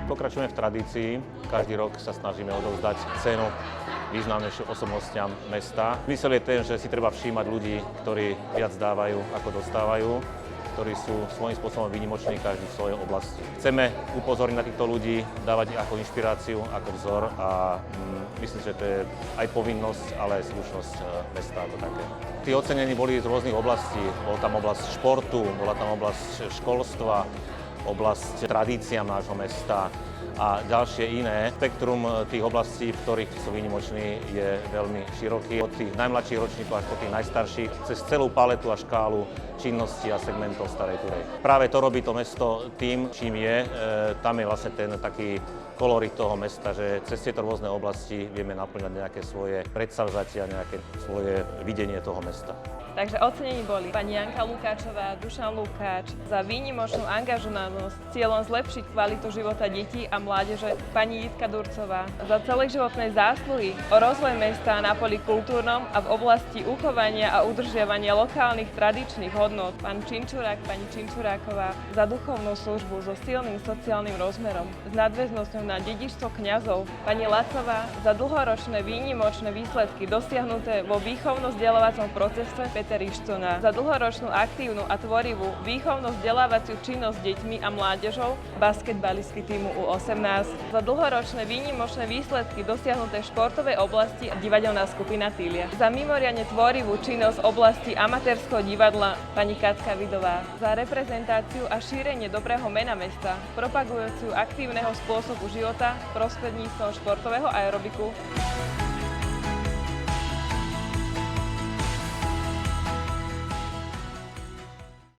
Pokračujeme v tradícii. Každý rok sa snažíme odovzdať cenu významnejším osobnostiam mesta. Zmysel je ten, že si treba všímať ľudí, ktorí viac dávajú, ako dostávajú, ktorí sú svojím spôsobom výnimoční každý v svojej oblasti. Chceme upozorniť na týchto ľudí, dávať ich ako inšpiráciu, ako vzor a myslím, že to je aj povinnosť, ale aj slušnosť mesta ako také. Tí ocenení boli z rôznych oblastí. Bola tam oblasť športu, bola tam oblasť školstva, oblasť tradíciám nášho mesta a ďalšie iné. Spektrum tých oblastí, v ktorých sú výnimoční, je veľmi široký. Od tých najmladších ročníkov až po tých najstarších, cez celú paletu a škálu činností a segmentov Starej Turej. Práve to robí to mesto tým, čím je. Tam je vlastne ten taký kolorit toho mesta, že cez tieto rôzne oblasti vieme naplňať nejaké svoje predsavzatia, nejaké svoje videnie toho mesta. Takže ocenení boli pani Janka Lukáčová, Dušan Lukáč za výnimočnú angažovanosť s cieľom zlepšiť kvalitu života detí a mládeže, pani Jitka Durcová za celoživotné zásluhy o rozvoj mesta na poli kultúrnom a v oblasti uchovania a udržiavania lokálnych tradičných hodnôt, pán Činčurák, pani Činčuráková za duchovnú službu so silným sociálnym rozmerom, s nadväznosťou na dedičstvo kňazov, pani Lacová za dlhoročné výnimočné výsledky dosiahnuté vo výchovno-vzdelávacom procese, Peter Ištona za dlhoročnú aktívnu a tvorivú výchovno-vzdelávaciu činnosť s deťmi a mládežou basketbalistky týmu U18, za dlhoročné výnimočné výsledky dosiahnuté v športovej oblasti a divadelná skupina Tília, za mimoriadne tvorivú činnosť v oblasti amatérskeho divadla pani Katka Vidová, za reprezentáciu a šírenie dobrého mena mesta, propagujúcu aktívneho spôsobu života prostredníctvom športového aerobiku.